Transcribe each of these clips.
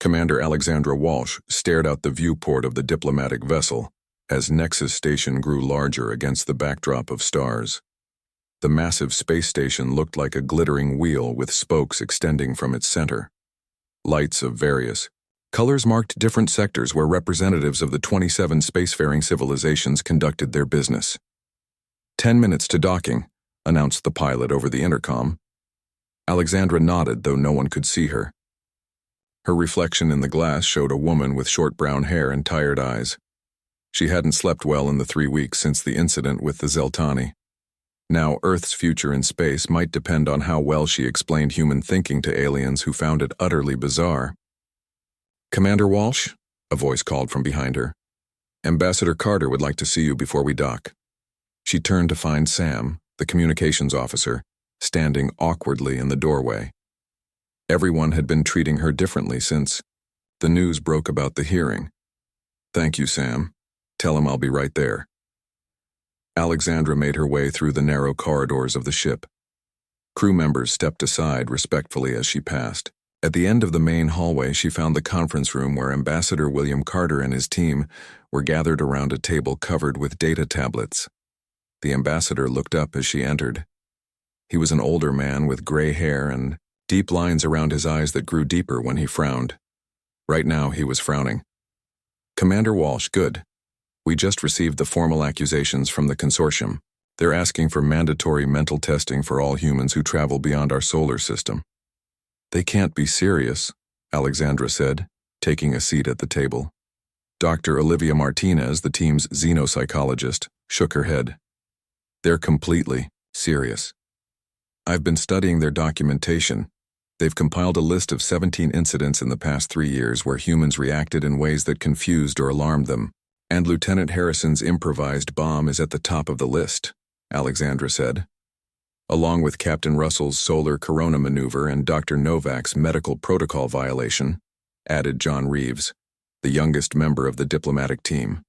Commander Alexandra Walsh stared out the viewport of the diplomatic vessel as Nexus Station grew larger against the backdrop of stars. The massive space station looked like a glittering wheel with spokes extending from its center. Lights of various colors marked different sectors where representatives of the 27 spacefaring civilizations conducted their business. 10 minutes to docking, announced the pilot over the intercom. Alexandra nodded, though no one could see her. Her reflection in the glass showed a woman with short brown hair and tired eyes. She hadn't slept well in the 3 weeks since the incident with the Zeltani. Now Earth's future in space might depend on how well she explained human thinking to aliens who found it utterly bizarre. "Commander Walsh?" a voice called from behind her. "Ambassador Carter would like to see you before we dock." She turned to find Sam, the communications officer, standing awkwardly in the doorway. Everyone had been treating her differently since the news broke about the hearing. "Thank you, Sam. Tell him I'll be right there." Alexandra made her way through the narrow corridors of the ship. Crew members stepped aside respectfully as she passed. At the end of the main hallway, she found the conference room where Ambassador William Carter and his team were gathered around a table covered with data tablets. The ambassador looked up as she entered. He was an older man with gray hair and deep lines around his eyes that grew deeper when he frowned. Right now, he was frowning. "Commander Walsh, good. We just received the formal accusations from the consortium. They're asking for mandatory mental testing for all humans who travel beyond our solar system." "They can't be serious," Alexandra said, taking a seat at the table. Dr. Olivia Martinez, the team's xenopsychologist, shook her head. "They're completely serious. I've been studying their documentation. They've compiled a list of 17 incidents in the past 3 years where humans reacted in ways that confused or alarmed them, and Lieutenant Harrison's improvised bomb is at the top of the list," Alexandra said. "Along with Captain Russell's solar corona maneuver and Dr. Novak's medical protocol violation," added John Reeves, the youngest member of the diplomatic team.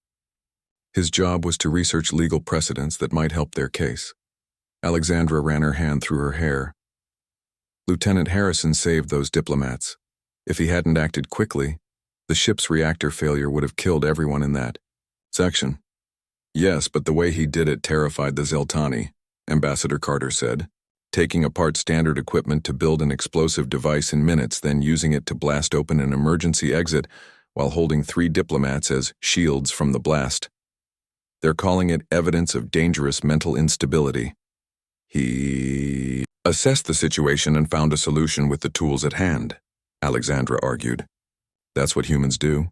His job was to research legal precedents that might help their case. Alexandra ran her hand through her hair. "Lieutenant Harrison saved those diplomats. If he hadn't acted quickly, the ship's reactor failure would have killed everyone in that section." "Yes, but the way he did it terrified the Zeltani," Ambassador Carter said, "taking apart standard equipment to build an explosive device in minutes, then using it to blast open an emergency exit while holding 3 diplomats as shields from the blast. They're calling it evidence of dangerous mental instability. He assessed the situation and found a solution with the tools at hand," Alexandra argued. "That's what humans do."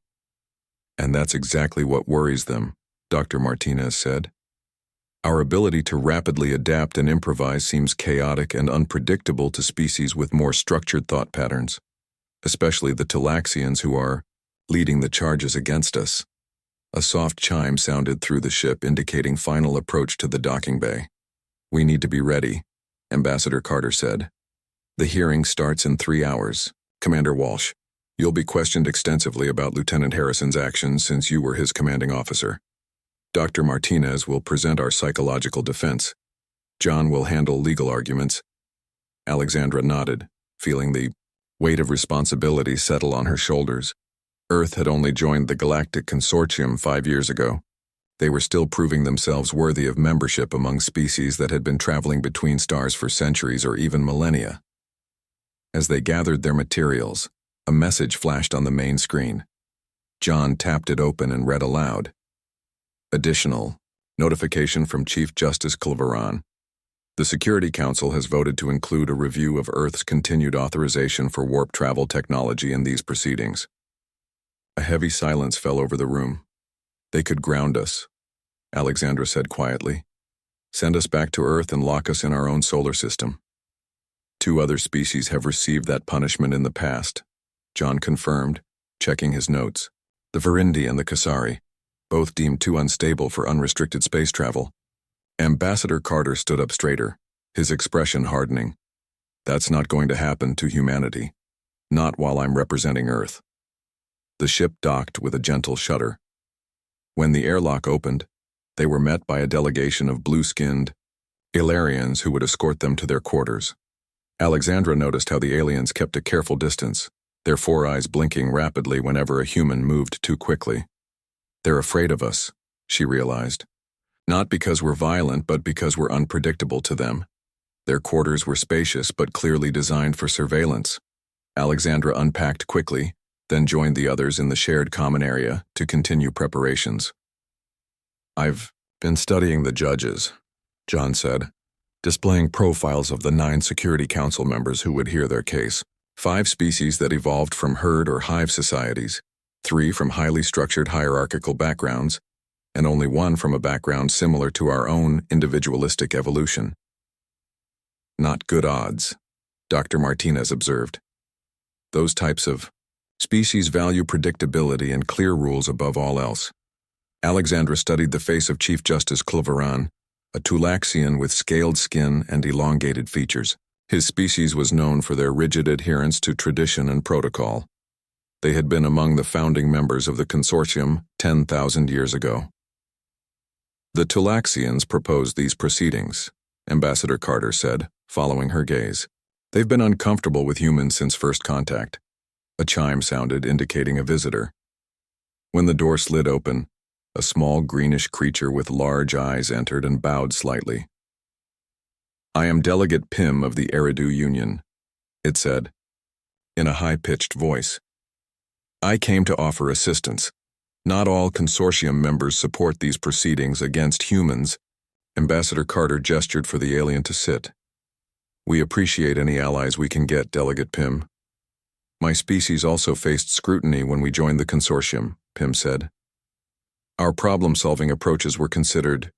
"And that's exactly what worries them," Dr. Martinez said. "Our ability to rapidly adapt and improvise seems chaotic and unpredictable to species with more structured thought patterns, especially the Talaxians who are leading the charges against us." A soft chime sounded through the ship, indicating final approach to the docking bay. "We need to be ready," Ambassador Carter said. "The hearing starts in 3 hours. Commander Walsh, you'll be questioned extensively about Lieutenant Harrison's actions since you were his commanding officer. Dr. Martinez will present our psychological defense. John will handle legal arguments." Alexandra nodded, feeling the weight of responsibility settle on her shoulders. Earth had only joined the Galactic Consortium 5 years ago. They were still proving themselves worthy of membership among species that had been traveling between stars for centuries or even millennia. As they gathered their materials, a message flashed on the main screen. John tapped it open and read aloud. "Additional notification from Chief Justice Culveron. The Security Council has voted to include a review of Earth's continued authorization for warp travel technology in these proceedings." A heavy silence fell over the room. "They could ground us," Alexandra said quietly. "Send us back to Earth and lock us in our own solar system. 2 other species have received that punishment in the past," John confirmed, checking his notes. "The Verindi and the Kasari, both deemed too unstable for unrestricted space travel." Ambassador Carter stood up straighter, his expression hardening. "That's not going to happen to humanity. Not while I'm representing Earth." The ship docked with a gentle shudder. When the airlock opened, they were met by a delegation of blue-skinned Ilarians who would escort them to their quarters. Alexandra noticed how the aliens kept a careful distance, their four eyes blinking rapidly whenever a human moved too quickly. They're afraid of us, she realized. Not because we're violent, but because we're unpredictable to them. Their quarters were spacious but clearly designed for surveillance. Alexandra unpacked quickly, then joined the others in the shared common area to continue preparations. "I've been studying the judges," John said, displaying profiles of the 9 Security Council members who would hear their case. 5 species that evolved from herd or hive societies, 3 from highly structured hierarchical backgrounds, and only 1 from a background similar to our own individualistic evolution. "Not good odds," Dr. Martinez observed. "Those types of species value predictability and clear rules above all else." Alexandra studied the face of Chief Justice Cloveran, a Tulaxian with scaled skin and elongated features. His species was known for their rigid adherence to tradition and protocol. They had been among the founding members of the consortium 10,000 years ago. "The Tulaxians proposed these proceedings," Ambassador Carter said, following her gaze. "They've been uncomfortable with humans since first contact." A chime sounded, indicating a visitor. When the door slid open, a small greenish creature with large eyes entered and bowed slightly. "I am Delegate Pym of the Eridu Union," it said, in a high-pitched voice. "I came to offer assistance. Not all consortium members support these proceedings against humans." Ambassador Carter gestured for the alien to sit. "We appreciate any allies we can get, Delegate Pym." "My species also faced scrutiny when we joined the consortium," Pym said. "Our problem-solving approaches were considered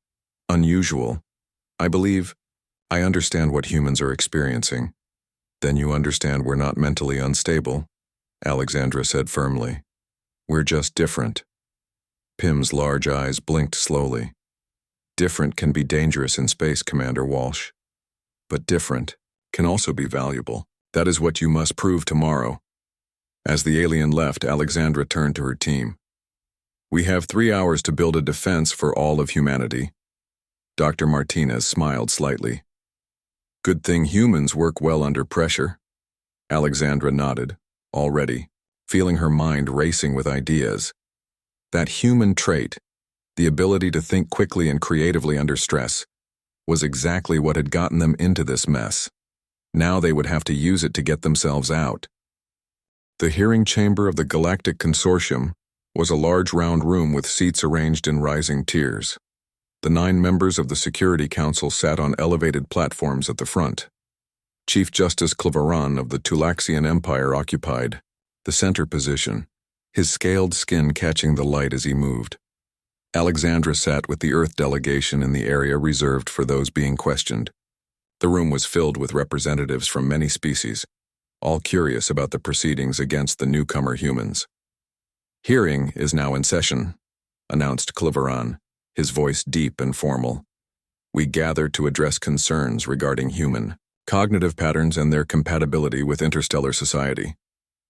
unusual. I believe I understand what humans are experiencing." "Then you understand we're not mentally unstable," Alexandra said firmly. "We're just different." Pym's large eyes blinked slowly. "Different can be dangerous in space, Commander Walsh. But different can also be valuable. That is what you must prove tomorrow." As the alien left, Alexandra turned to her team. "We have 3 hours to build a defense for all of humanity." Dr. Martinez smiled slightly. "Good thing humans work well under pressure." Alexandra nodded, already, feeling her mind racing with ideas. That human trait, the ability to think quickly and creatively under stress, was exactly what had gotten them into this mess. Now they would have to use it to get themselves out. The hearing chamber of the Galactic Consortium was a large round room with seats arranged in rising tiers. The 9 members of the Security Council sat on elevated platforms at the front. Chief Justice Cloveran of the Tulaxian Empire occupied the center position, his scaled skin catching the light as he moved. Alexandra sat with the Earth delegation in the area reserved for those being questioned. The room was filled with representatives from many species, all curious about the proceedings against the newcomer humans. "Hearing is now in session," announced Cloveran, his voice deep and formal. "We gather to address concerns regarding human cognitive patterns and their compatibility with interstellar society."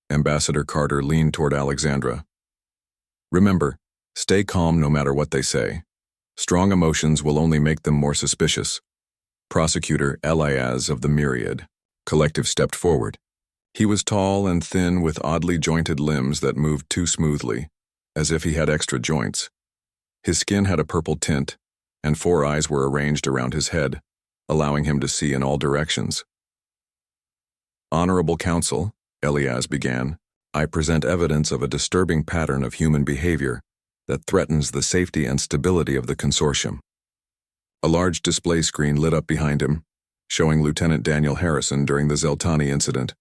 Ambassador Carter leaned toward Alexandra. "Remember, stay calm no matter what they say. Strong emotions will only make them more suspicious." Prosecutor Elias of the Myriad Collective stepped forward. He was tall and thin with oddly jointed limbs that moved too smoothly, as if he had extra joints. His skin had a purple tint, and 4 eyes were arranged around his head, allowing him to see in all directions. "Honorable Counsel," Elias began, "I present evidence of a disturbing pattern of human behavior that threatens the safety and stability of the consortium." A large display screen lit up behind him, showing Lieutenant Daniel Harrison during the Zeltani incident.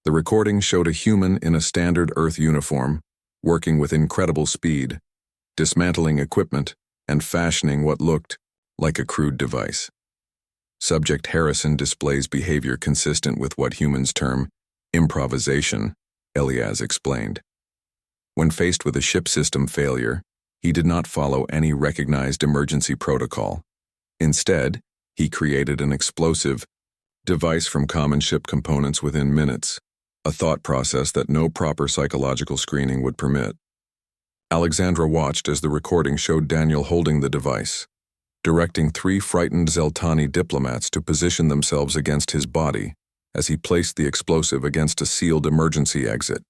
The recording showed a human in a standard Earth uniform, working with incredible speed, dismantling equipment, and fashioning what looked like a crude device. Subject Harrison displays behavior consistent with what humans term improvisation, Elias explained. When faced with a ship system failure, he did not follow any recognized emergency protocol. Instead, he created an explosive device from common ship components within minutes, a thought process that no proper psychological screening would permit. Alexandra watched as the recording showed Daniel holding the device, directing 3 frightened Zeltani diplomats to position themselves against his body, as he placed the explosive against a sealed emergency exit.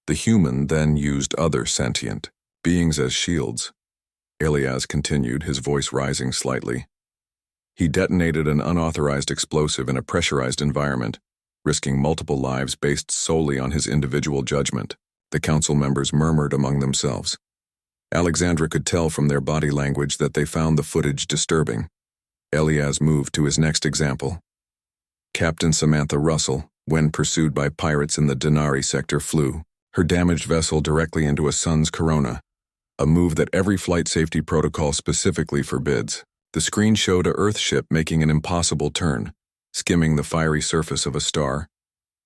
The human then used other sentient beings as shields. Elias continued, his voice rising slightly. He detonated an unauthorized explosive in a pressurized environment, risking multiple lives based solely on his individual judgment. The council members murmured among themselves. Alexandra could tell from their body language that they found the footage disturbing. Elias moved to his next example. Captain Samantha Russell, when pursued by pirates in the Denari sector, flew her damaged vessel directly into a sun's corona, a move that every flight safety protocol specifically forbids. The screen showed a Earth ship making an impossible turn, skimming the fiery surface of a star,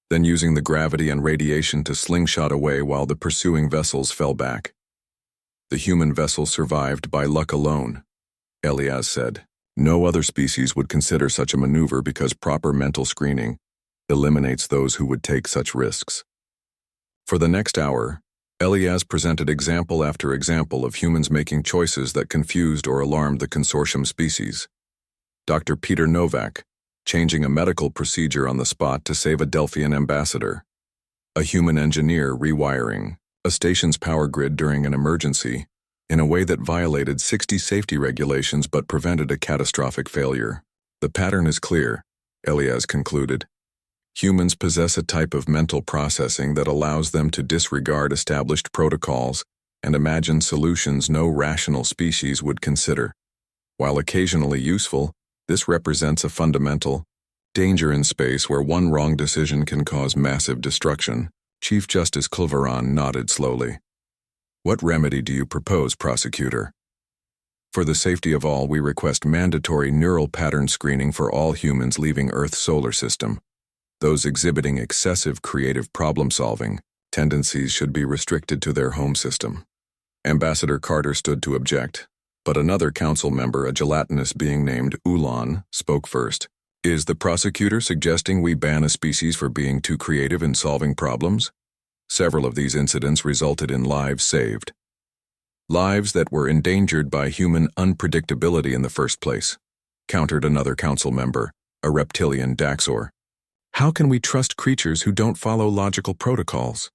then using the gravity and radiation to slingshot away while the pursuing vessels fell back. The human vessel survived by luck alone, Elias said. No other species would consider such a maneuver because proper mental screening eliminates those who would take such risks. For the next hour, Elias presented example after example of humans making choices that confused or alarmed the consortium species. Dr. Peter Novak, changing a medical procedure on the spot to save a Delphian ambassador. A human engineer rewiring a station's power grid during an emergency in a way that violated 60 safety regulations but prevented a catastrophic failure. The pattern is clear, Elias concluded. Humans possess a type of mental processing that allows them to disregard established protocols and imagine solutions no rational species would consider. While occasionally useful, this represents a fundamental danger in space where one wrong decision can cause massive destruction. Chief Justice Culveron nodded slowly. What remedy do you propose, prosecutor? For the safety of all, we request mandatory neural pattern screening for all humans leaving Earth's solar system. Those exhibiting excessive creative problem-solving tendencies should be restricted to their home system. Ambassador Carter stood to object, but another council member, a gelatinous being named Ulan, spoke first. Is the prosecutor suggesting we ban a species for being too creative in solving problems? Several of these incidents resulted in lives saved. Lives that were endangered by human unpredictability in the first place, countered another council member, a reptilian Daxor. How can we trust creatures who don't follow logical protocols?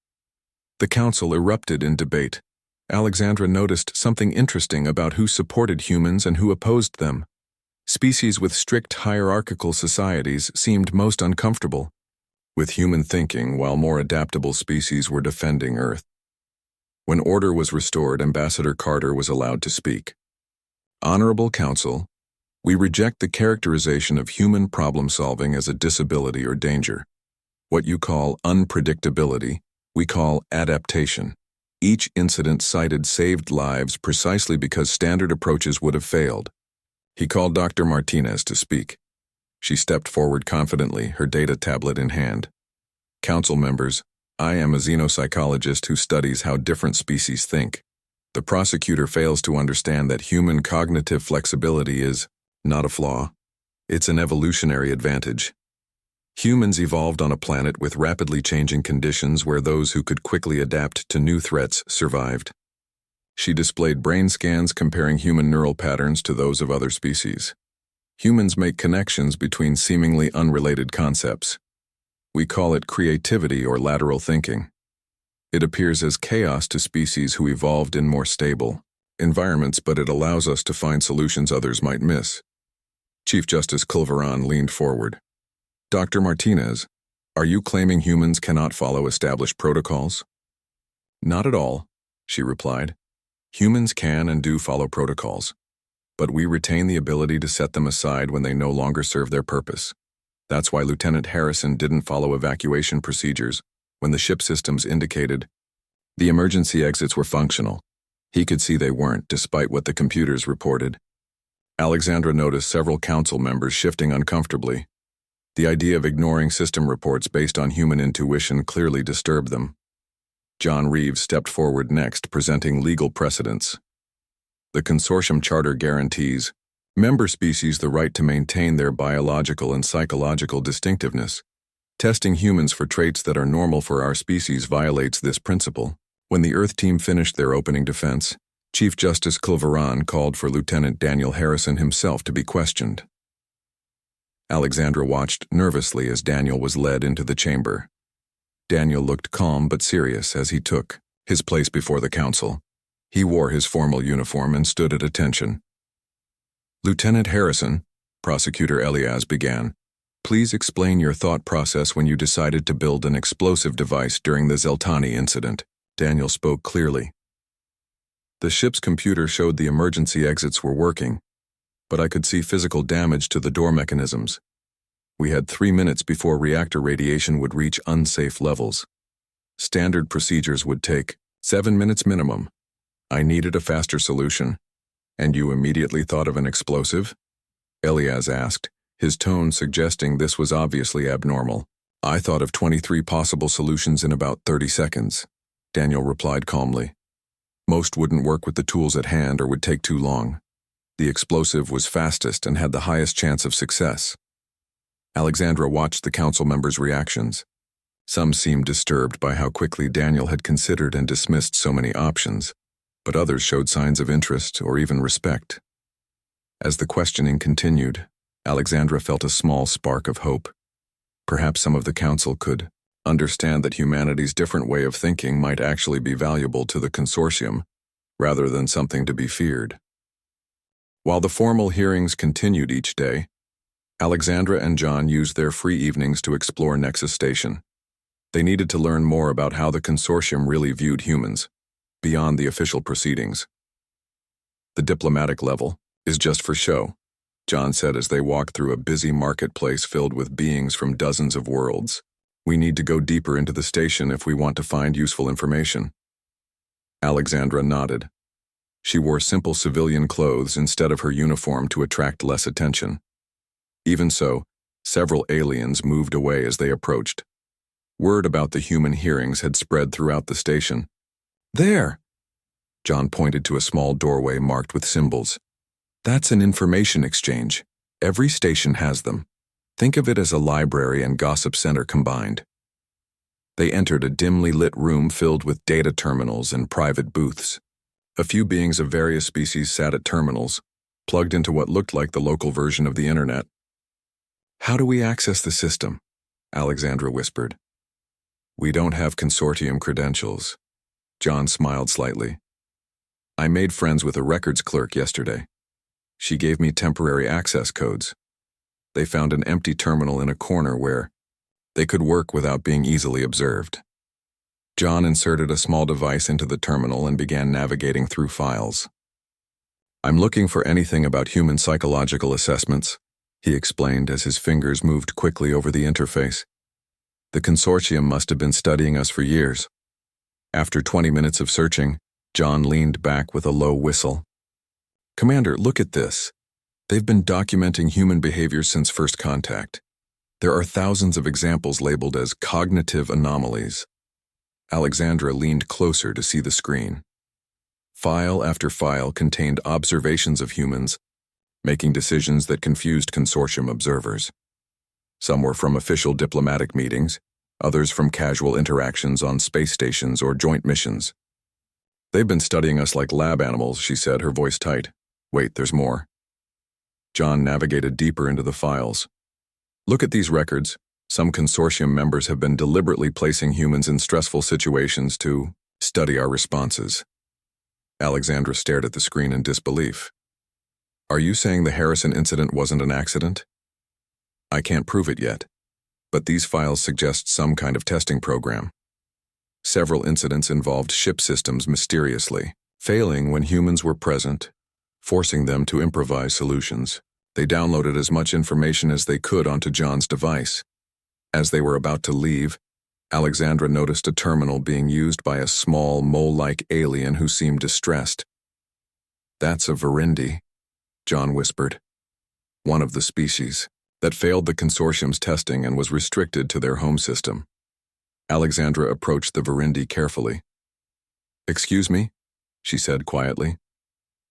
The council erupted in debate. Alexandra noticed something interesting about who supported humans and who opposed them. Species with strict hierarchical societies seemed most uncomfortable with human thinking, while more adaptable species were defending Earth. When order was restored, Ambassador Carter was allowed to speak. Honorable Council, we reject the characterization of human problem-solving as a disability or danger. What you call unpredictability, we call adaptation. Each incident cited saved lives precisely because standard approaches would have failed. He called Dr. Martinez to speak. She stepped forward confidently, her data tablet in hand. Council members, I am a xenopsychologist who studies how different species think. The prosecutor fails to understand that human cognitive flexibility is not a flaw. It's an evolutionary advantage. Humans evolved on a planet with rapidly changing conditions where those who could quickly adapt to new threats survived. She displayed brain scans comparing human neural patterns to those of other species. Humans make connections between seemingly unrelated concepts. We call it creativity or lateral thinking. It appears as chaos to species who evolved in more stable environments, but it allows us to find solutions others might miss. Chief Justice Culveron leaned forward. Dr. Martinez, are you claiming humans cannot follow established protocols? Not at all, she replied. Humans can and do follow protocols, but we retain the ability to set them aside when they no longer serve their purpose. That's why Lieutenant Harrison didn't follow evacuation procedures when the ship systems indicated the emergency exits were functional. He could see they weren't, despite what the computers reported. Alexandra noticed several council members shifting uncomfortably. The idea of ignoring system reports based on human intuition clearly disturbed them. John Reeves stepped forward next, presenting legal precedents. The consortium charter guarantees member species the right to maintain their biological and psychological distinctiveness. Testing humans for traits that are normal for our species violates this principle. When the Earth team finished their opening defense, Chief Justice Culveron called for Lieutenant Daniel Harrison himself to be questioned. Alexandra watched nervously as Daniel was led into the chamber. Daniel looked calm but serious as he took his place before the council. He wore his formal uniform and stood at attention. "Lieutenant Harrison," Prosecutor Elias began, "please explain your thought process when you decided to build an explosive device during the Zeltani incident." Daniel spoke clearly. "The ship's computer showed the emergency exits were working, but I could see physical damage to the door mechanisms. We had 3 minutes before reactor radiation would reach unsafe levels. Standard procedures would take 7 minutes minimum. I needed a faster solution." "And you immediately thought of an explosive?" Elias asked, his tone suggesting this was obviously abnormal. "I thought of 23 possible solutions in about 30 seconds, Daniel replied calmly. "Most wouldn't work with the tools at hand or would take too long. The explosive was fastest and had the highest chance of success." Alexandra watched the council members' reactions. Some seemed disturbed by how quickly Daniel had considered and dismissed so many options, but others showed signs of interest or even respect. As the questioning continued, Alexandra felt a small spark of hope. Perhaps some of the council could understand that humanity's different way of thinking might actually be valuable to the consortium, rather than something to be feared. While the formal hearings continued each day, Alexandra and John used their free evenings to explore Nexus Station. They needed to learn more about how the consortium really viewed humans, beyond the official proceedings. "The diplomatic level is just for show," John said as they walked through a busy marketplace filled with beings from dozens of worlds. "We need to go deeper into the station if we want to find useful information." Alexandra nodded. She wore simple civilian clothes instead of her uniform to attract less attention. Even so, several aliens moved away as they approached. Word about the human hearings had spread throughout the station. "There!" John pointed to a small doorway marked with symbols. "That's an information exchange. Every station has them. Think of it as a library and gossip center combined." They entered a dimly lit room filled with data terminals and private booths. A few beings of various species sat at terminals, plugged into what looked like the local version of the internet. "How do we access the system?" Alexandra whispered. "We don't have consortium credentials." John smiled slightly. "I made friends with a records clerk yesterday. She gave me temporary access codes. They found an empty terminal in a corner where they could work without being easily observed." John inserted a small device into the terminal and began navigating through files. "I'm looking for anything about human psychological assessments," he explained as his fingers moved quickly over the interface. "The consortium must have been studying us for years." After 20 minutes of searching, John leaned back with a low whistle. "Commander, look at this. They've been documenting human behavior since first contact. There are thousands of examples labeled as cognitive anomalies." Alexandra leaned closer to see the screen. File after file contained observations of humans making decisions that confused consortium observers. Some were from official diplomatic meetings, others from casual interactions on space stations or joint missions. "They've been studying us like lab animals," she said, her voice tight. "Wait, there's more." John navigated deeper into the files. "Look at these records. Some consortium members have been deliberately placing humans in stressful situations to study our responses." Alexandra stared at the screen in disbelief. "Are you saying the Harrison incident wasn't an accident?" "I can't prove it yet, but these files suggest some kind of testing program. Several incidents involved ship systems mysteriously failing when humans were present, forcing them to improvise solutions. They downloaded as much information as they could onto John's device. As they were about to leave, Alexandra noticed a terminal being used by a small, mole-like alien who seemed distressed. "That's a Virindi," John whispered. "One of the species that failed the consortium's testing and was restricted to their home system." Alexandra approached the Virindi carefully. "Excuse me?" she said quietly.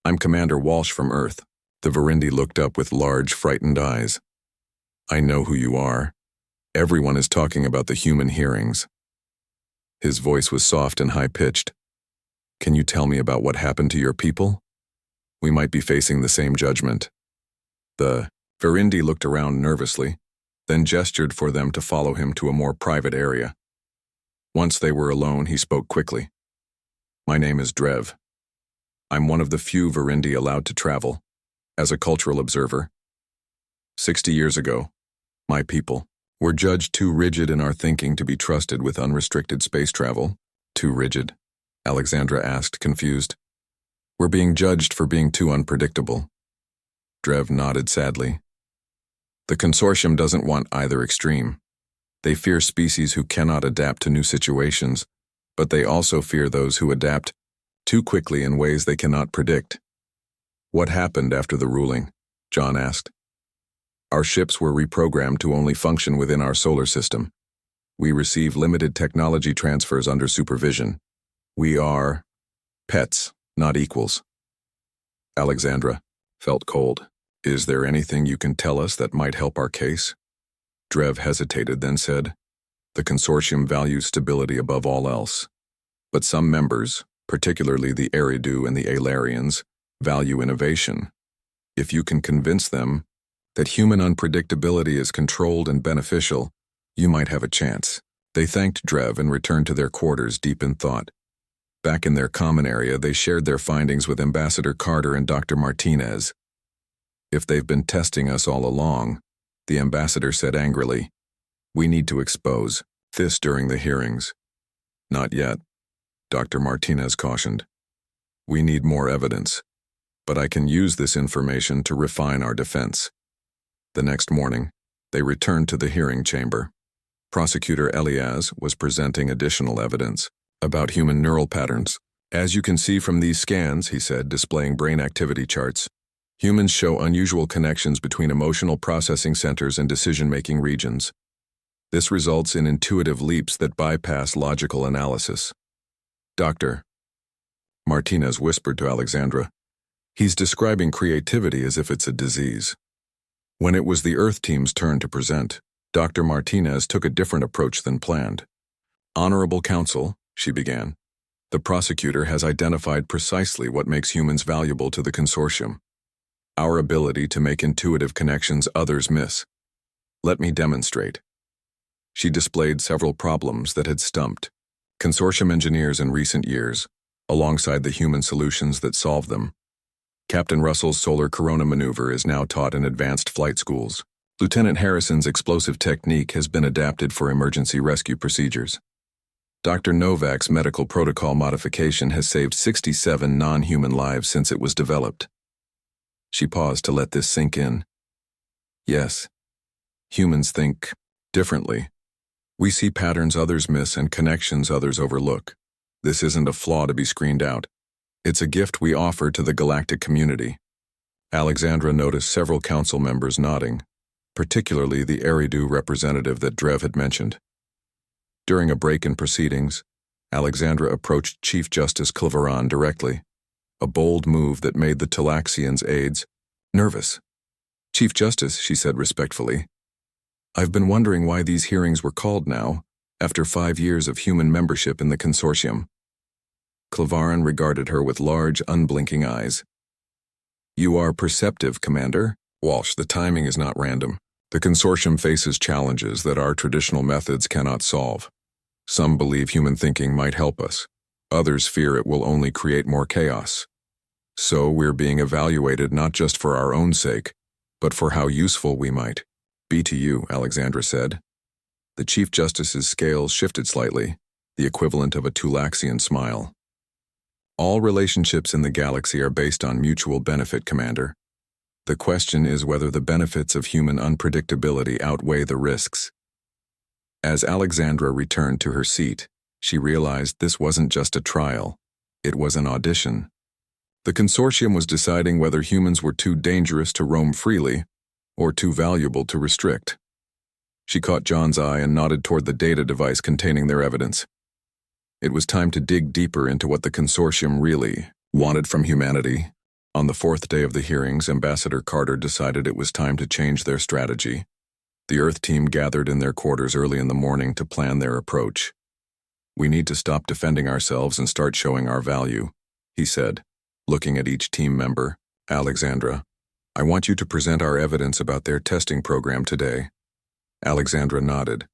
"I'm Commander Walsh from Earth." The Virindi looked up with large, frightened eyes. "I know who you are. Everyone is talking about the human hearings." His voice was soft and high-pitched. "Can you tell me about what happened to your people? We might be facing the same judgment." The Verindy looked around nervously, then gestured for them to follow him to a more private area. Once they were alone, he spoke quickly. My name is Drev. I'm one of the few Verindy allowed to travel, as a cultural observer. 60 years ago, my people were judged too rigid in our thinking to be trusted with unrestricted space travel. Too rigid? Alexandra asked, confused. We're being judged for being too unpredictable. Drev nodded sadly. The consortium doesn't want either extreme. They fear species who cannot adapt to new situations, but they also fear those who adapt too quickly in ways they cannot predict. What happened after the ruling? John asked. Our ships were reprogrammed to only function within our solar system. We receive limited technology transfers under supervision. We are pets, not equals. Alexandra felt cold. Is there anything you can tell us that might help our case? Drev hesitated, then said, the consortium values stability above all else. But some members, particularly the Eridu and the Alarians, value innovation. If you can convince them that human unpredictability is controlled and beneficial, you might have a chance. They thanked Drev and returned to their quarters deep in thought. Back in their common area, they shared their findings with Ambassador Carter and Dr. Martinez. If they've been testing us all along, the ambassador said angrily, we need to expose this during the hearings. Not yet, Dr. Martinez cautioned. We need more evidence, but I can use this information to refine our defense. The next morning, they returned to the hearing chamber. Prosecutor Elias was presenting additional evidence about human neural patterns. As you can see from these scans, he said, displaying brain activity charts, humans show unusual connections between emotional processing centers and decision-making regions. This results in intuitive leaps that bypass logical analysis. Doctor, Martinez whispered to Alexandra, he's describing creativity as if it's a disease. When it was the Earth team's turn to present, Dr. Martinez took a different approach than planned. Honorable Counsel, she began, the prosecutor has identified precisely what makes humans valuable to the consortium. Our ability to make intuitive connections others miss. Let me demonstrate. She displayed several problems that had stumped consortium engineers in recent years, alongside the human solutions that solve them. Captain Russell's solar corona maneuver is now taught in advanced flight schools. Lieutenant Harrison's explosive technique has been adapted for emergency rescue procedures. Dr. Novak's medical protocol modification has saved 67 non-human lives since it was developed. She paused to let this sink in. Yes, humans think differently. We see patterns others miss and connections others overlook. This isn't a flaw to be screened out. It's a gift we offer to the galactic community. Alexandra noticed several council members nodding, particularly the Eridu representative that Drev had mentioned. During a break in proceedings, Alexandra approached Chief Justice Cliveron directly, a bold move that made the Talaxians' aides nervous. Chief Justice, she said respectfully, I've been wondering why these hearings were called now, after 5 years of human membership in the consortium. Cliveron regarded her with large, unblinking eyes. You are perceptive, Commander. Walsh, the timing is not random. The consortium faces challenges that our traditional methods cannot solve. Some believe human thinking might help us. Others fear it will only create more chaos. So we're being evaluated not just for our own sake, but for how useful we might be to you, Alexandra said. The Chief Justice's scales shifted slightly, the equivalent of a Tulaxian smile. All relationships in the galaxy are based on mutual benefit, Commander. The question is whether the benefits of human unpredictability outweigh the risks. As Alexandra returned to her seat, she realized this wasn't just a trial. It was an audition. The consortium was deciding whether humans were too dangerous to roam freely or too valuable to restrict. She caught John's eye and nodded toward the data device containing their evidence. It was time to dig deeper into what the consortium really wanted from humanity. On the 4th day of the hearings, Ambassador Carter decided it was time to change their strategy. The Earth team gathered in their quarters early in the morning to plan their approach. We need to stop defending ourselves and start showing our value, he said, looking at each team member. Alexandra, I want you to present our evidence about their testing program today. Alexandra nodded.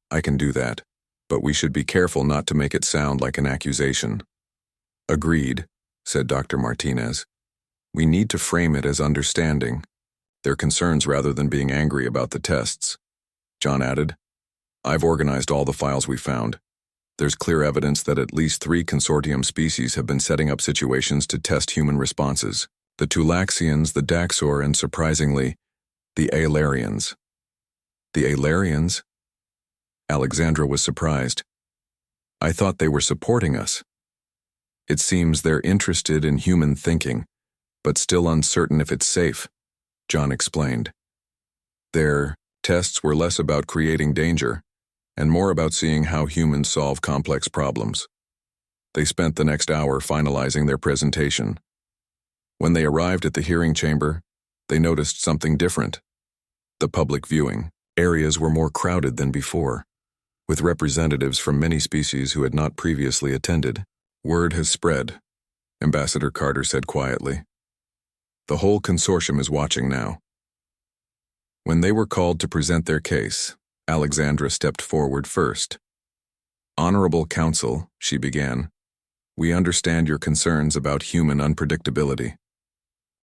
I can do that, but we should be careful not to make it sound like an accusation. Agreed, said Dr. Martinez. We need to frame it as understanding. Their concerns rather than being angry about the tests. John added, I've organized all the files we found. There's clear evidence that at least 3 consortium species have been setting up situations to test human responses. The Tulaxians, the Daxor, and surprisingly, the Aelarians. The Aelarians? Alexandra was surprised. I thought they were supporting us. It seems they're interested in human thinking, but still uncertain if it's safe, John explained. Their tests were less about creating danger and more about seeing how humans solve complex problems. They spent the next hour finalizing their presentation. When they arrived at the hearing chamber, they noticed something different. The public viewing areas were more crowded than before, with representatives from many species who had not previously attended. Word has spread, Ambassador Carter said quietly. The whole consortium is watching now. When they were called to present their case, Alexandra stepped forward first. Honorable Counsel, she began, we understand your concerns about human unpredictability.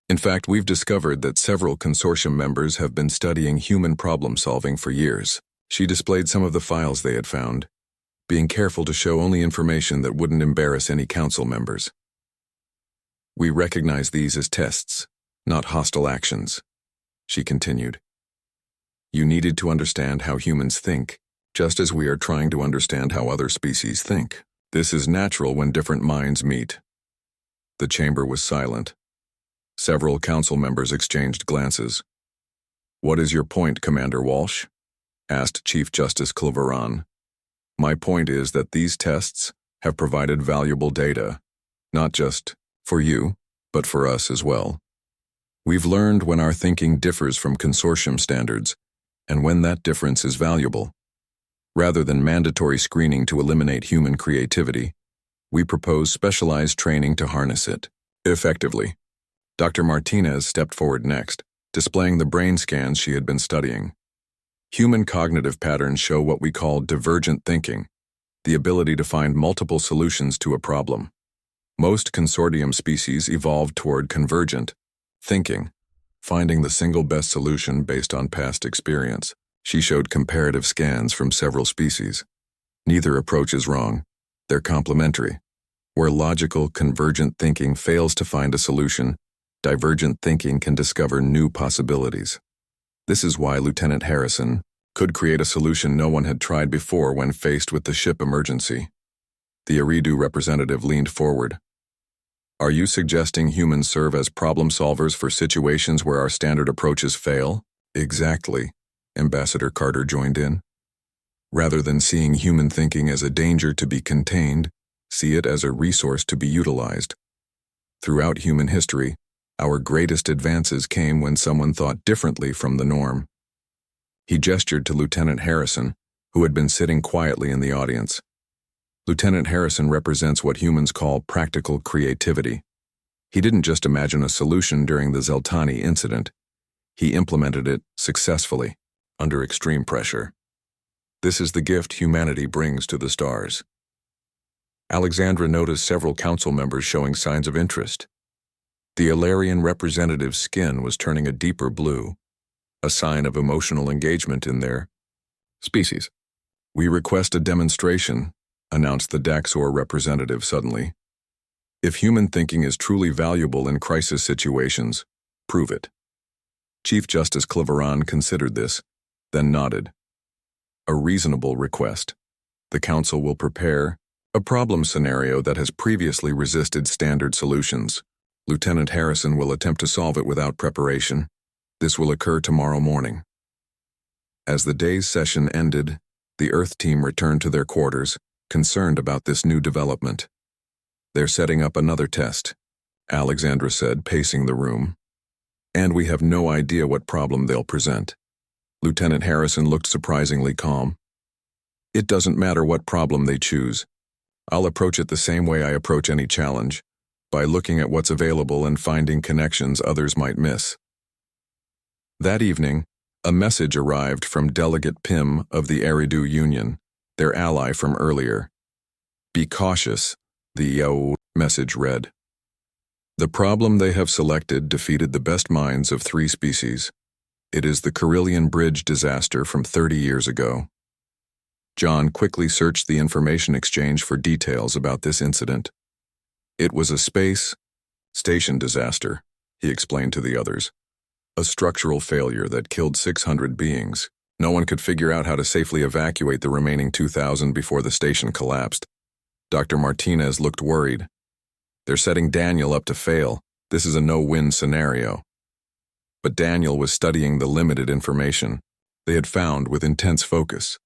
In fact, we've discovered that several consortium members have been studying human problem-solving for years. She displayed some of the files they had found, being careful to show only information that wouldn't embarrass any council members. We recognize these as tests, not hostile actions, she continued. You needed to understand how humans think, just as we are trying to understand how other species think. This is natural when different minds meet. The chamber was silent. Several council members exchanged glances. What is your point, Commander Walsh? Asked Chief Justice Cloveron. My point is that these tests have provided valuable data, not just for you, but for us as well. We've learned when our thinking differs from consortium standards, and when that difference is valuable. Rather than mandatory screening to eliminate human creativity, we propose specialized training to harness it effectively. Dr. Martinez stepped forward next, displaying the brain scans she had been studying. Human cognitive patterns show what we call divergent thinking, the ability to find multiple solutions to a problem. Most consortium species evolved toward convergent thinking, finding the single best solution based on past experience. She showed comparative scans from several species. Neither approach is wrong. They're complementary. Where logical, convergent thinking fails to find a solution, divergent thinking can discover new possibilities. This is why Lieutenant Harrison could create a solution no one had tried before when faced with the ship emergency. The Eridu representative leaned forward. Are you suggesting humans serve as problem solvers for situations where our standard approaches fail? Exactly, Ambassador Carter joined in. Rather than seeing human thinking as a danger to be contained, see it as a resource to be utilized. Throughout human history, our greatest advances came when someone thought differently from the norm. He gestured to Lieutenant Harrison, who had been sitting quietly in the audience. Lieutenant Harrison represents what humans call practical creativity. He didn't just imagine a solution during the Zeltani incident. He implemented it successfully, under extreme pressure. This is the gift humanity brings to the stars. Alexandra noticed several council members showing signs of interest. The Aelarian representative's skin was turning a deeper blue, a sign of emotional engagement in their species. We request a demonstration, announced the Daxor representative suddenly. If human thinking is truly valuable in crisis situations, prove it. Chief Justice Cloveron considered this, then nodded. A reasonable request. The Council will prepare a problem scenario that has previously resisted standard solutions. Lieutenant Harrison will attempt to solve it without preparation. This will occur tomorrow morning. As the day's session ended, the Earth team returned to their quarters, concerned about this new development. They're setting up another test, Alexandra said, pacing the room. And we have no idea what problem they'll present. Lieutenant Harrison looked surprisingly calm. It doesn't matter what problem they choose. I'll approach it the same way I approach any challenge, by looking at what's available and finding connections others might miss. That evening, a message arrived from Delegate Pym of the Eridu Union, their ally from earlier. "Be cautious," the message read. "The problem they have selected defeated the best minds of 3 species. It is the Carillion Bridge disaster from 30 years ago." John quickly searched the information exchange for details about this incident. "It was a space station disaster," he explained to the others. "A structural failure that killed 600 beings. No one could figure out how to safely evacuate the remaining 2,000 before the station collapsed." Dr. Martinez looked worried. "They're setting Daniel up to fail. This is a no-win scenario." But Daniel was studying the limited information they had found with intense focus.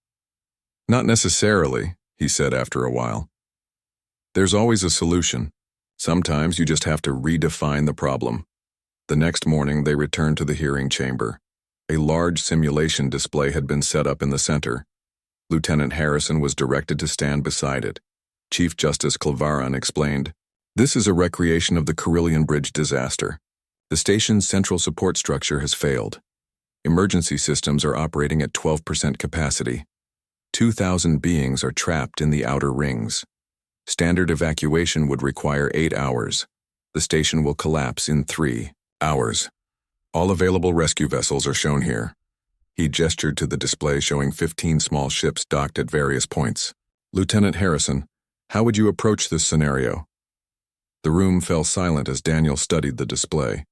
"Not necessarily," he said after a while. "There's always a solution. Sometimes you just have to redefine the problem." The next morning they returned to the hearing chamber. A large simulation display had been set up in the center. Lieutenant Harrison was directed to stand beside it. Chief Justice Clavaran explained, "This is a recreation of the Carillion Bridge disaster. The station's central support structure has failed. Emergency systems are operating at 12% capacity. 2,000 beings are trapped in the outer rings. Standard evacuation would require 8 hours. The station will collapse in 3 hours. All available rescue vessels are shown here." He gestured to the display showing 15 small ships docked at various points. "Lieutenant Harrison, how would you approach this scenario?" The room fell silent as Daniel studied the display.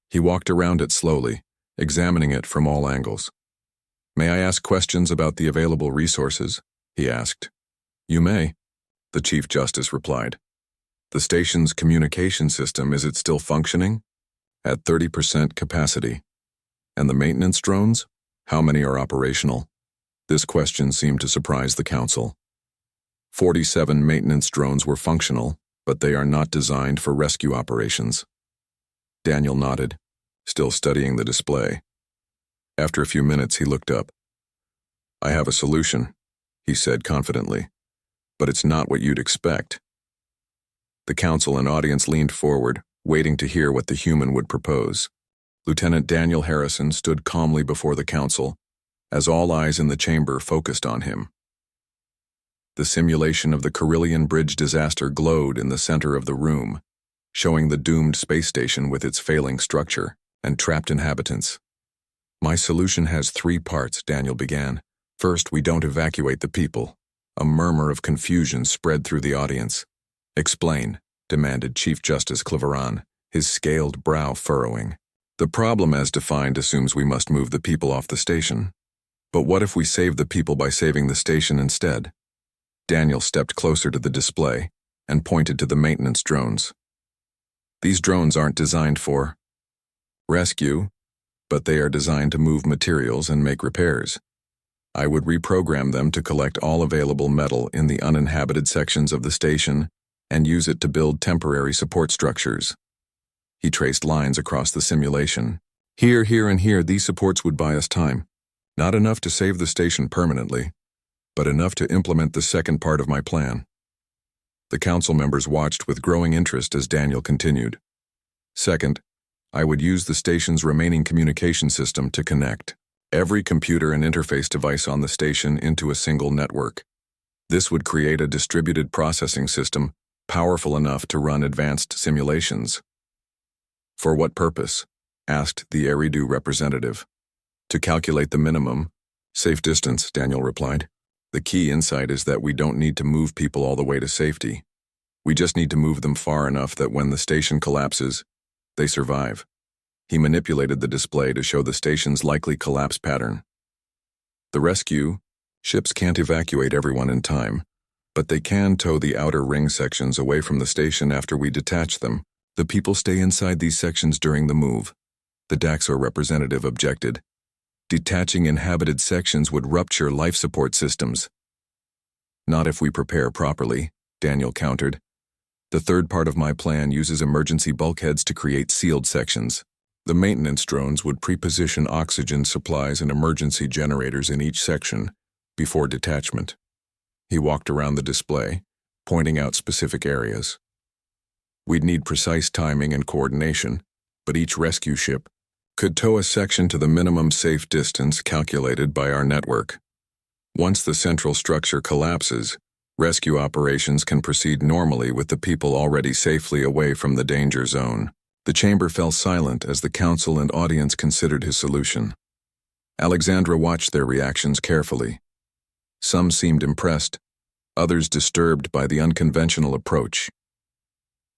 He walked around it slowly, examining it from all angles. "May I ask questions about the available resources?" he asked. "You may," the Chief Justice replied. "The station's communication system, is it still functioning?" "At 30% capacity." "And the maintenance drones? How many are operational?" This question seemed to surprise the council. 47 maintenance drones were functional, but they are not designed for rescue operations. Daniel nodded, still studying the display. After a few minutes, he looked up. "I have a solution," he said confidently, "but it's not what you'd expect." The council and audience leaned forward, waiting to hear what the human would propose. Lieutenant Daniel Harrison stood calmly before the council, as all eyes in the chamber focused on him. The simulation of the Carillion Bridge disaster glowed in the center of the room, showing the doomed space station with its failing structure and trapped inhabitants. "My solution has 3 parts," Daniel began. "First, we don't evacuate the people." A murmur of confusion spread through the audience. "Explain," demanded Chief Justice Clavaran, his scaled brow furrowing. "The problem as defined assumes we must move the people off the station. But what if we save the people by saving the station instead?" Daniel stepped closer to the display and pointed to the maintenance drones. "These drones aren't designed for rescue, but they are designed to move materials and make repairs. I would reprogram them to collect all available metal in the uninhabited sections of the station and use it to build temporary support structures." He traced lines across the simulation. "Here, here, and here, these supports would buy us time. Not enough to save the station permanently, but enough to implement the second part of my plan." The council members watched with growing interest as Daniel continued. "Second, I would use the station's remaining communication system to connect every computer and interface device on the station into a single network. This would create a distributed processing system powerful enough to run advanced simulations." "For what purpose?" asked the Eridu representative. "To calculate the minimum safe distance," Daniel replied. "The key insight is that we don't need to move people all the way to safety. We just need to move them far enough that when the station collapses, they survive." He manipulated the display to show the station's likely collapse pattern. "The rescue ships can't evacuate everyone in time, but they can tow the outer ring sections away from the station after we detach them. The people stay inside these sections during the move," the Daxor representative objected. "Detaching inhabited sections would rupture life support systems." "Not if we prepare properly," Daniel countered. "The third part of my plan uses emergency bulkheads to create sealed sections. The maintenance drones would pre-position oxygen supplies and emergency generators in each section before detachment." He walked around the display, pointing out specific areas. "We'd need precise timing and coordination, but each rescue ship, Could tow a section to the minimum safe distance calculated by our network. Once the central structure collapses, rescue operations can proceed normally with the people already safely away from the danger zone. The chamber fell silent as the council and audience considered his solution. Alexandra watched their reactions carefully. Some seemed impressed, others disturbed by the unconventional approach.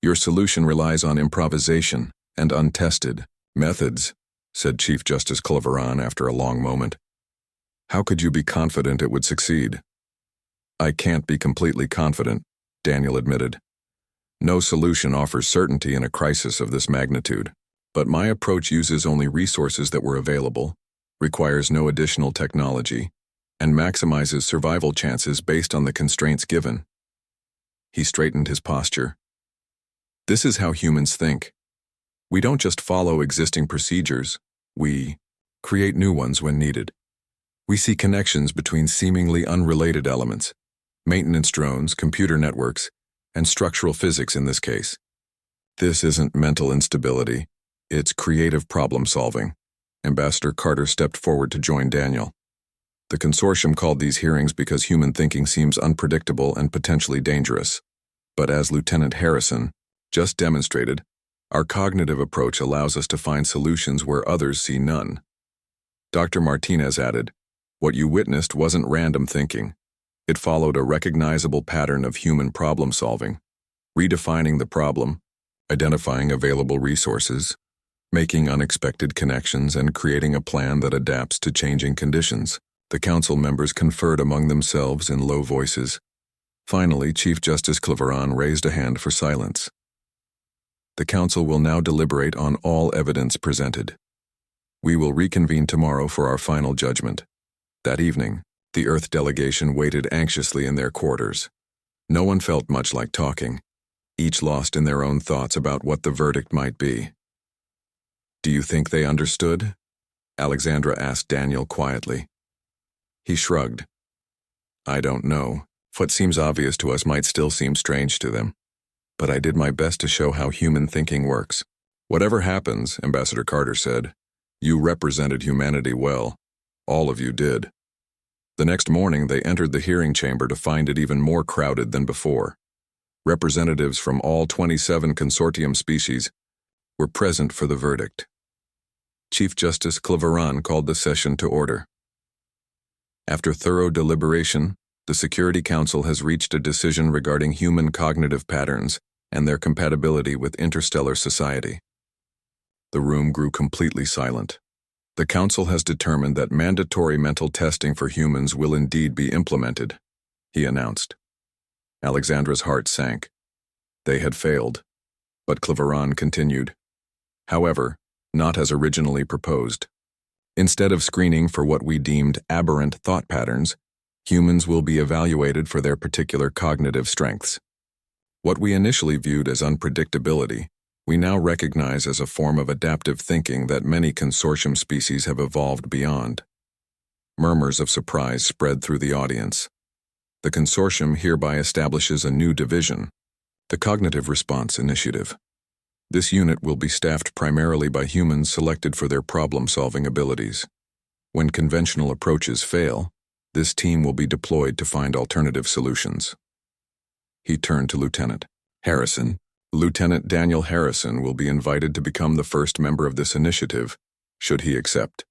Your solution relies on improvisation and untested methods, said Chief Justice Cleveron after a long moment. How could you be confident it would succeed? I can't be completely confident, Daniel admitted. No solution offers certainty in a crisis of this magnitude, but my approach uses only resources that were available, requires no additional technology, and maximizes survival chances based on the constraints given. He straightened his posture. This is how humans think. We don't just follow existing procedures, we create new ones when needed. We see connections between seemingly unrelated elements, maintenance drones, computer networks, and structural physics in this case. This isn't mental instability, it's creative problem solving. Ambassador Carter stepped forward to join Daniel. The consortium called these hearings because human thinking seems unpredictable and potentially dangerous. But as Lieutenant Harrison just demonstrated, our cognitive approach allows us to find solutions where others see none. Dr. Martinez added, what you witnessed wasn't random thinking. It followed a recognizable pattern of human problem solving, redefining the problem, identifying available resources, making unexpected connections, and creating a plan that adapts to changing conditions. The council members conferred among themselves in low voices. Finally, Chief Justice Cleveron raised a hand for silence. The council will now deliberate on all evidence presented. We will reconvene tomorrow for our final judgment. That evening, the Earth delegation waited anxiously in their quarters. No one felt much like talking, each lost in their own thoughts about what the verdict might be. Do you think they understood? Alexandra asked Daniel quietly. He shrugged. I don't know. What seems obvious to us might still seem strange to them. But I did my best to show how human thinking works. Whatever happens, Ambassador Carter said, you represented humanity well. All of you did. The next morning, they entered the hearing chamber to find it even more crowded than before. Representatives from all 27 consortium species were present for the verdict. Chief Justice Cleveron called the session to order. After thorough deliberation, the Security Council has reached a decision regarding human cognitive patterns and their compatibility with interstellar society. The room grew completely silent. The Council has determined that mandatory mental testing for humans will indeed be implemented, he announced. Alexandra's heart sank. They had failed. But Cleveron continued. However, not as originally proposed. Instead of screening for what we deemed aberrant thought patterns, humans will be evaluated for their particular cognitive strengths. What we initially viewed as unpredictability, we now recognize as a form of adaptive thinking that many consortium species have evolved beyond. Murmurs of surprise spread through the audience. The consortium hereby establishes a new division, the Cognitive Response Initiative. This unit will be staffed primarily by humans selected for their problem-solving abilities. When conventional approaches fail, this team will be deployed to find alternative solutions. He turned to Lieutenant Harrison. Lieutenant Daniel Harrison will be invited to become the first member of this initiative, should he accept.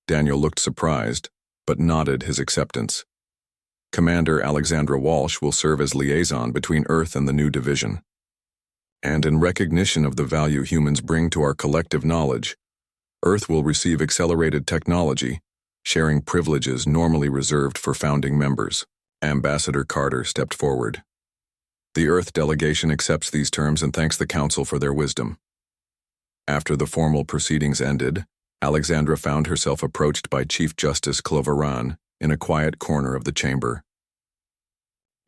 Daniel looked surprised, but nodded his acceptance. Commander Alexandra Walsh will serve as liaison between Earth and the new division. And in recognition of the value humans bring to our collective knowledge, Earth will receive accelerated technology, sharing privileges normally reserved for founding members. Ambassador Carter stepped forward. The Earth delegation accepts these terms and thanks the Council for their wisdom. After the formal proceedings ended, Alexandra found herself approached by Chief Justice Cleveron in a quiet corner of the chamber.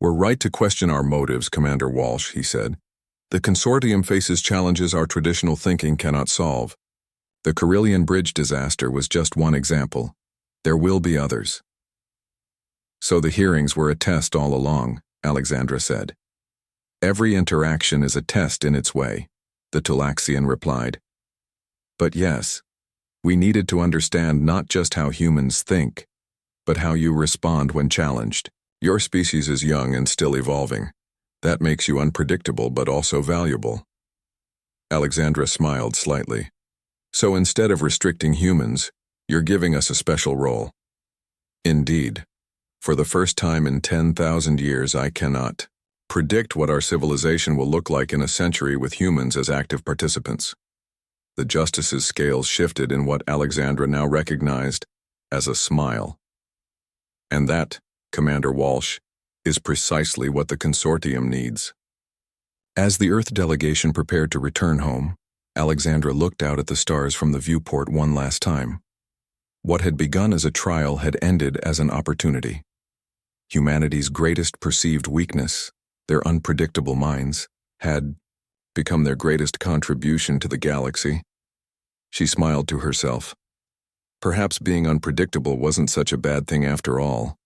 We're right to question our motives, Commander Walsh, he said. The consortium faces challenges our traditional thinking cannot solve. The Carillion Bridge disaster was just one example. There will be others. So the hearings were a test all along, Alexandra said. Every interaction is a test in its way, the Tulaxian replied. But yes, We needed to understand not just how humans think, but how you respond when challenged. Your species is young and still evolving. That makes you unpredictable but also valuable. Alexandra smiled slightly. So instead of restricting humans, you're giving us a special role. Indeed. For the first time in 10,000 years, I cannot predict what our civilization will look like in a century with humans as active participants. The justice's scales shifted in what Alexandra now recognized as a smile. And that, Commander Walsh, is precisely what the consortium needs. As the Earth delegation prepared to return home, Alexandra looked out at the stars from the viewport one last time. What had begun as a trial had ended as an opportunity. Humanity's greatest perceived weakness, their unpredictable minds, had become their greatest contribution to the galaxy. She smiled to herself. Perhaps being unpredictable wasn't such a bad thing after all.